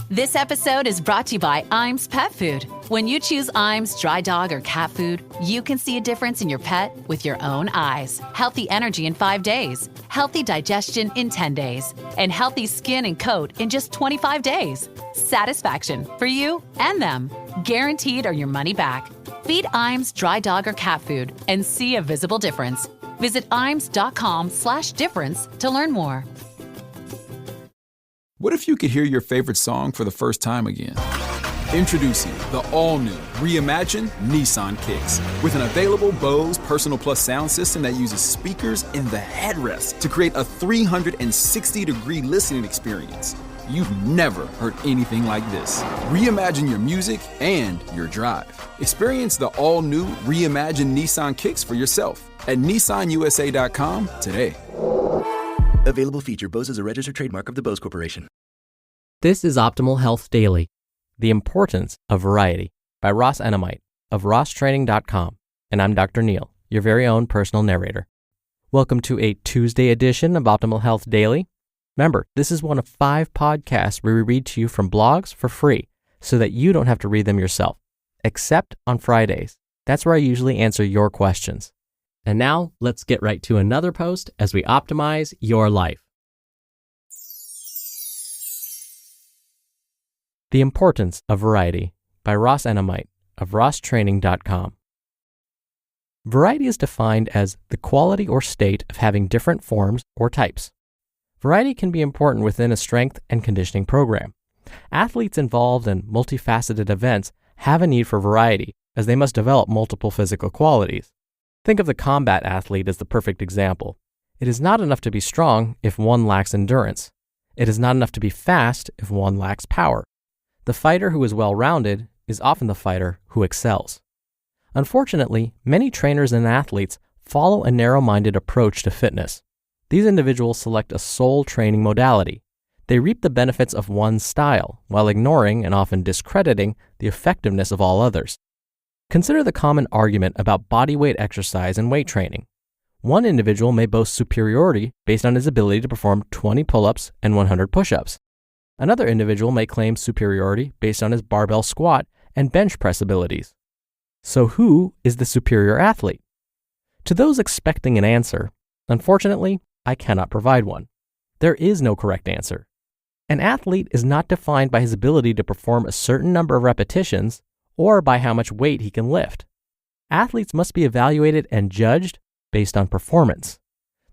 This episode is brought to you by Iams Pet Food. When you choose Iams dry dog or cat food, you can see a difference in your pet with your own eyes. Healthy energy in 5 days, healthy digestion in 10 days, and healthy skin and coat in just 25 days. Satisfaction for you and them. Guaranteed or your money back. Feed Iams dry dog or cat food and see a visible difference. Visit iams.com/difference to learn more. What if you could hear your favorite song for the first time again? Introducing the all-new, reimagined Nissan Kicks. With an available Bose Personal Plus sound system that uses speakers in the headrest to create a 360-degree listening experience. You've never heard anything like this. Reimagine your music and your drive. Experience the all-new, reimagined Nissan Kicks for yourself at nissanusa.com today. Available feature. Bose is a registered trademark of the Bose Corporation. This is Optimal Health Daily, The Importance of Variety by Ross Enamait of rosstraining.com. And I'm Dr. Neil, your very own personal narrator. Welcome to a Tuesday edition of Optimal Health Daily. Remember, this is one of 5 podcasts where we read to you from blogs for free so that you don't have to read them yourself, except on Fridays. That's where I usually answer your questions. And now, let's get right to another post as we optimize your life. The Importance of Variety by Ross Enamait of rosstraining.com. Variety is defined as the quality or state of having different forms or types. Variety can be important within a strength and conditioning program. Athletes involved in multifaceted events have a need for variety as they must develop multiple physical qualities. Think of the combat athlete as the perfect example. It is not enough to be strong if one lacks endurance. It is not enough to be fast if one lacks power. The fighter who is well-rounded is often the fighter who excels. Unfortunately, many trainers and athletes follow a narrow-minded approach to fitness. These individuals select a sole training modality. They reap the benefits of one style while ignoring and often discrediting the effectiveness of all others. Consider the common argument about body weight exercise and weight training. One individual may boast superiority based on his ability to perform 20 pull-ups and 100 push-ups. Another individual may claim superiority based on his barbell squat and bench press abilities. So who is the superior athlete? To those expecting an answer, unfortunately, I cannot provide one. There is no correct answer. An athlete is not defined by his ability to perform a certain number of repetitions or by how much weight he can lift. Athletes must be evaluated and judged based on performance.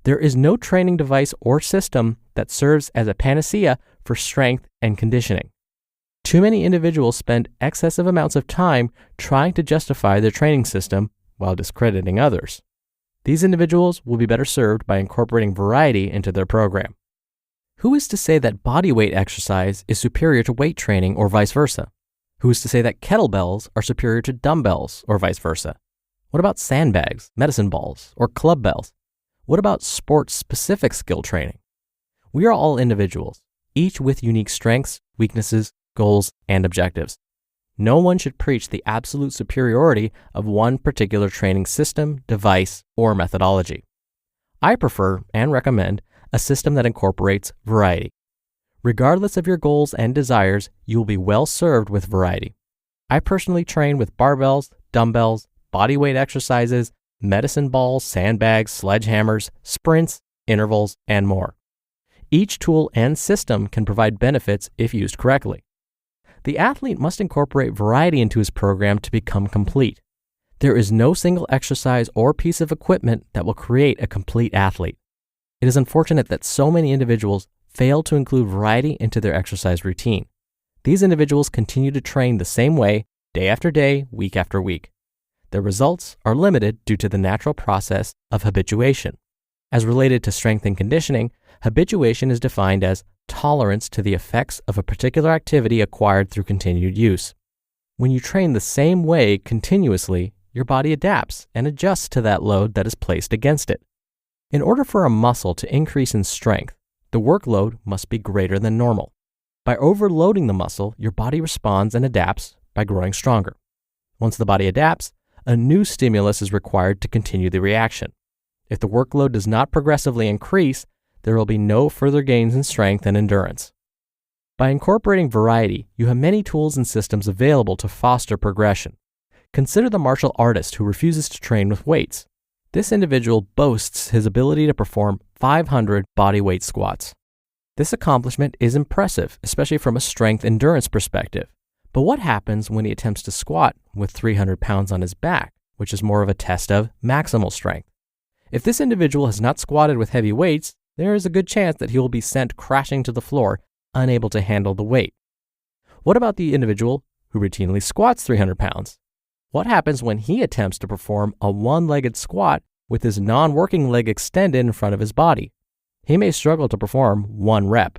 There is no training device or system that serves as a panacea for strength and conditioning. Too many individuals spend excessive amounts of time trying to justify their training system while discrediting others. These individuals will be better served by incorporating variety into their program. Who is to say that body weight exercise is superior to weight training or vice versa? Who is to say that kettlebells are superior to dumbbells or vice versa? What about sandbags, medicine balls, or club bells? What about sports-specific skill training? We are all individuals, each with unique strengths, weaknesses, goals, and objectives. No one should preach the absolute superiority of one particular training system, device, or methodology. I prefer and recommend a system that incorporates variety. Regardless of your goals and desires, you will be well served with variety. I personally train with barbells, dumbbells, body weight exercises, medicine balls, sandbags, sledgehammers, sprints, intervals, and more. Each tool and system can provide benefits if used correctly. The athlete must incorporate variety into his program to become complete. There is no single exercise or piece of equipment that will create a complete athlete. It is unfortunate that so many individuals fail to include variety into their exercise routine. These individuals continue to train the same way, day after day, week after week. Their results are limited due to the natural process of habituation. As related to strength and conditioning, habituation is defined as tolerance to the effects of a particular activity acquired through continued use. When you train the same way continuously, your body adapts and adjusts to that load that is placed against it. In order for a muscle to increase in strength, the workload must be greater than normal. By overloading the muscle, your body responds and adapts by growing stronger. Once the body adapts, a new stimulus is required to continue the reaction. If the workload does not progressively increase, there will be no further gains in strength and endurance. By incorporating variety, you have many tools and systems available to foster progression. Consider the martial artist who refuses to train with weights. This individual boasts his ability to perform 500 body weight squats. This accomplishment is impressive, especially from a strength endurance perspective. But what happens when he attempts to squat with 300 pounds on his back, which is more of a test of maximal strength? If this individual has not squatted with heavy weights, there is a good chance that he will be sent crashing to the floor, unable to handle the weight. What about the individual who routinely squats 300 pounds? What happens when he attempts to perform a one-legged squat with his non-working leg extended in front of his body? He may struggle to perform one rep.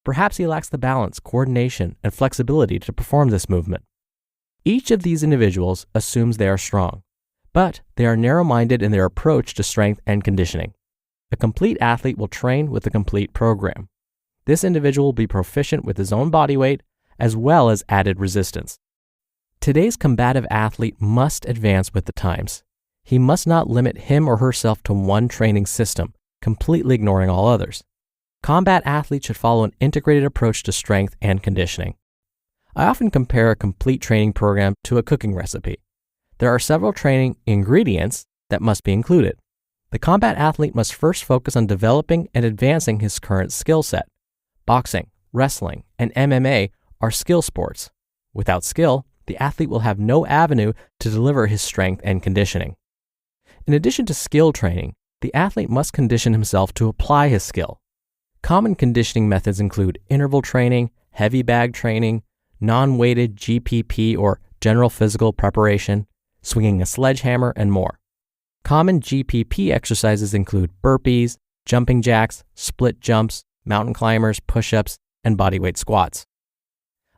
Perhaps he lacks the balance, coordination, and flexibility to perform this movement. Each of these individuals assumes they are strong, but they are narrow-minded in their approach to strength and conditioning. A complete athlete will train with a complete program. This individual will be proficient with his own body weight as well as added resistance. Today's combative athlete must advance with the times. He must not limit him or herself to one training system, completely ignoring all others. Combat athletes should follow an integrated approach to strength and conditioning. I often compare a complete training program to a cooking recipe. There are several training ingredients that must be included. The combat athlete must first focus on developing and advancing his current skill set. Boxing, wrestling, and MMA are skill sports. Without skill, the athlete will have no avenue to deliver his strength and conditioning. In addition to skill training, the athlete must condition himself to apply his skill. Common conditioning methods include interval training, heavy bag training, non-weighted GPP or general physical preparation, swinging a sledgehammer, and more. Common GPP exercises include burpees, jumping jacks, split jumps, mountain climbers, push-ups, and bodyweight squats.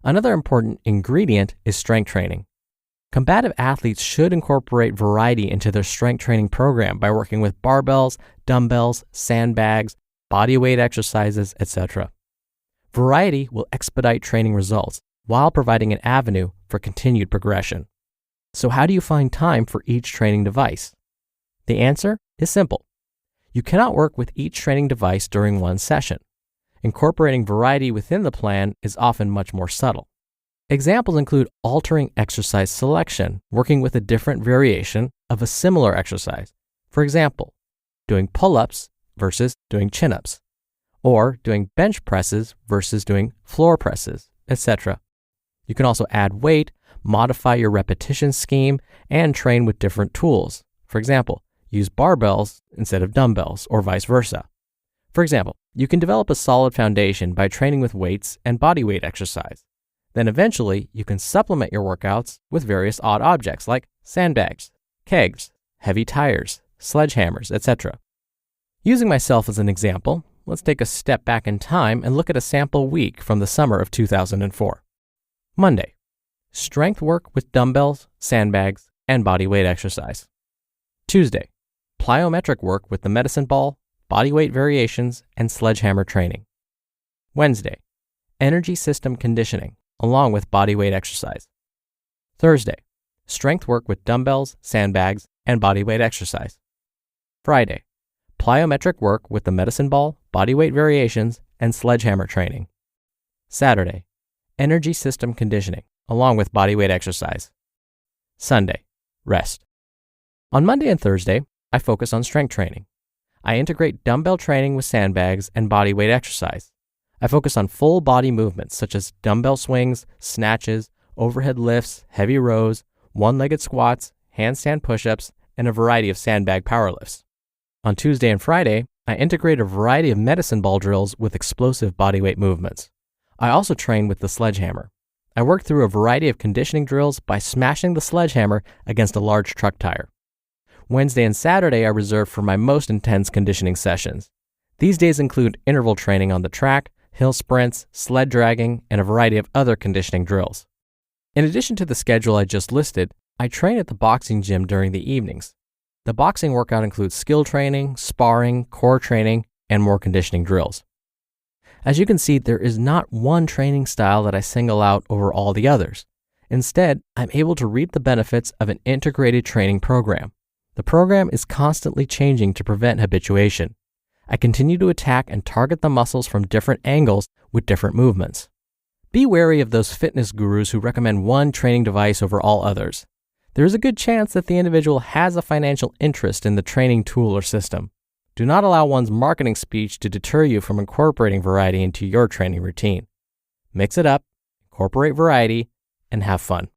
Another important ingredient is strength training. Combative athletes should incorporate variety into their strength training program by working with barbells, dumbbells, sandbags, bodyweight exercises, etc. Variety will expedite training results while providing an avenue for continued progression. So how do you find time for each training device? The answer is simple. You cannot work with each training device during one session. Incorporating variety within the plan is often much more subtle. Examples include altering exercise selection, working with a different variation of a similar exercise. For example, doing pull-ups versus doing chin-ups, or doing bench presses versus doing floor presses, etc. You can also add weight, modify your repetition scheme, and train with different tools. For example, use barbells instead of dumbbells, or vice versa. For example, you can develop a solid foundation by training with weights and bodyweight exercise. Then eventually, you can supplement your workouts with various odd objects like sandbags, kegs, heavy tires, sledgehammers, etc. Using myself as an example, let's take a step back in time and look at a sample week from the summer of 2004. Monday, strength work with dumbbells, sandbags, and bodyweight exercise. Tuesday, plyometric work with the medicine ball, bodyweight variations, and sledgehammer training. Wednesday, energy system conditioning, along with bodyweight exercise. Thursday, strength work with dumbbells, sandbags, and bodyweight exercise. Friday, plyometric work with the medicine ball, bodyweight variations, and sledgehammer training. Saturday, energy system conditioning, along with bodyweight exercise. Sunday, rest. On Monday and Thursday, I focus on strength training. I integrate dumbbell training with sandbags and bodyweight exercise. I focus on full body movements such as dumbbell swings, snatches, overhead lifts, heavy rows, one-legged squats, handstand push-ups, and a variety of sandbag power lifts. On Tuesday and Friday, I integrate a variety of medicine ball drills with explosive bodyweight movements. I also train with the sledgehammer. I work through a variety of conditioning drills by smashing the sledgehammer against a large truck tire. Wednesday and Saturday are reserved for my most intense conditioning sessions. These days include interval training on the track, hill sprints, sled dragging, and a variety of other conditioning drills. In addition to the schedule I just listed, I train at the boxing gym during the evenings. The boxing workout includes skill training, sparring, core training, and more conditioning drills. As you can see, there is not one training style that I single out over all the others. Instead, I'm able to reap the benefits of an integrated training program. The program is constantly changing to prevent habituation. I continue to attack and target the muscles from different angles with different movements. Be wary of those fitness gurus who recommend one training device over all others. There is a good chance that the individual has a financial interest in the training tool or system. Do not allow one's marketing speech to deter you from incorporating variety into your training routine. Mix it up, incorporate variety, and have fun.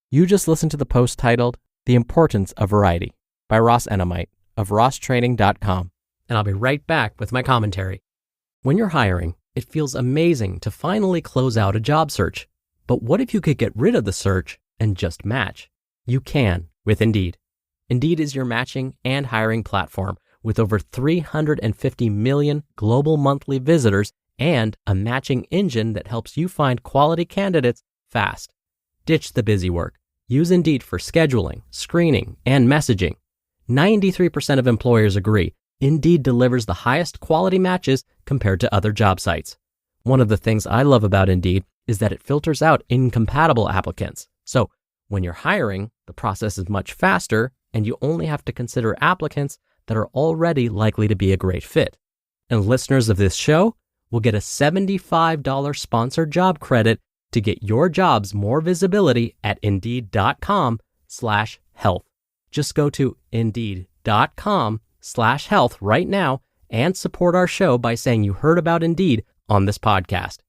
You just listened to the post titled The Importance of Variety by Ross Enamait of rosstraining.com, and I'll be right back with my commentary. When you're hiring, it feels amazing to finally close out a job search. But what if you could get rid of the search and just match? You can with Indeed. Indeed is your matching and hiring platform with over 350 million global monthly visitors and a matching engine that helps you find quality candidates fast. Ditch the busy work. Use Indeed for scheduling, screening, and messaging. 93% of employers agree Indeed delivers the highest quality matches compared to other job sites. One of the things I love about Indeed is that it filters out incompatible applicants. So when you're hiring, the process is much faster and you only have to consider applicants that are already likely to be a great fit. And listeners of this show will get a $75 sponsored job credit to get your jobs more visibility at Indeed.com/health. Just go to Indeed.com/health right now and support our show by saying you heard about Indeed on this podcast.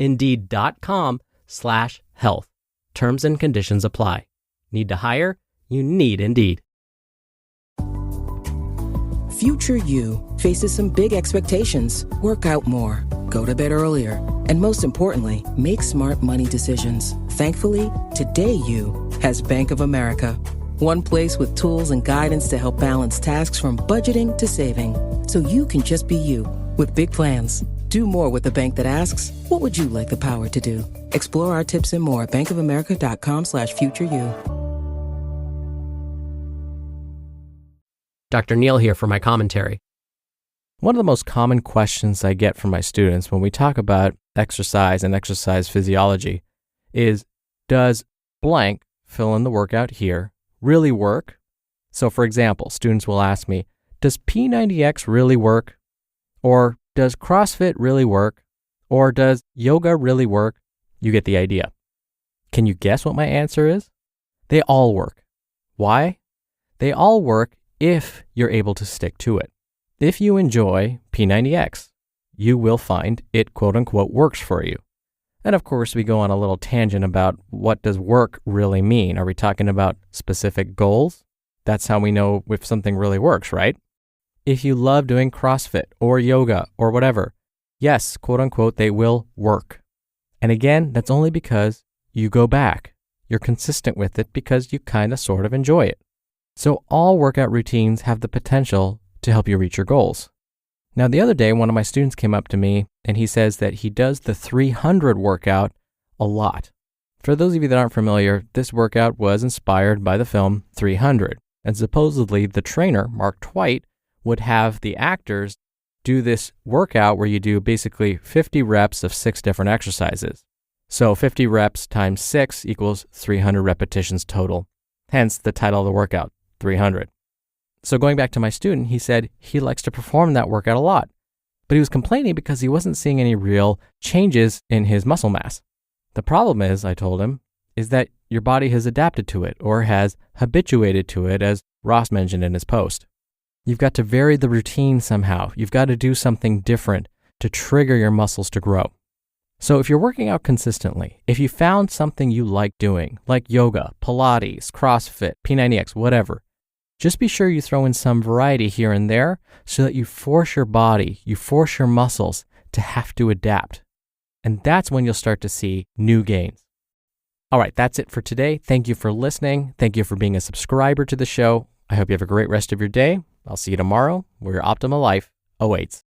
Indeed.com/health. Terms and conditions apply. Need to hire? You need Indeed. Future you faces some big expectations. Work out more, go to bed earlier, and most importantly, make smart money decisions. Thankfully, today you has Bank of America. One place with tools and guidance to help balance tasks from budgeting to saving, so you can just be you. With big plans, do more with a bank that asks, what would you like the power to do? Explore our tips and more at bankofamerica.com/futureyou. Dr. Neal here for my commentary. One of the most common questions I get from my students when we talk about exercise and exercise physiology is, does blank, fill in the workout here, really work? So for example, students will ask me, does P90X really work? Or does CrossFit really work? Or does yoga really work? You get the idea. Can you guess what my answer is? They all work. Why? They all work if you're able to stick to it. If you enjoy P90X, you will find it quote unquote works for you. And of course, we go on a little tangent about what does work really mean? Are we talking about specific goals? That's how we know if something really works, right? If you love doing CrossFit or yoga or whatever, yes, quote unquote, they will work. And again, that's only because you go back. You're consistent with it because you kind of sort of enjoy it. So all workout routines have the potential to help you reach your goals. Now, the other day, one of my students came up to me and he says that he does the 300 workout a lot. For those of you that aren't familiar, this workout was inspired by the film 300. And supposedly the trainer, Mark Twight, would have the actors do this workout where you do basically 50 reps of 6 different exercises. So 50 reps times 6 equals 300 repetitions total. Hence the title of the workout, 300. So going back to my student, he said he likes to perform that workout a lot, but he was complaining because he wasn't seeing any real changes in his muscle mass. The problem is, I told him, is that your body has adapted to it or has habituated to it, as Ross mentioned in his post. You've got to vary the routine somehow. You've got to do something different to trigger your muscles to grow. So if you're working out consistently, if you found something you like doing, like yoga, Pilates, CrossFit, P90X, whatever, just be sure you throw in some variety here and there so that you force your body, you force your muscles to have to adapt. And that's when you'll start to see new gains. All right, that's it for today. Thank you for listening. Thank you for being a subscriber to the show. I hope you have a great rest of your day. I'll see you tomorrow where your optimal life awaits.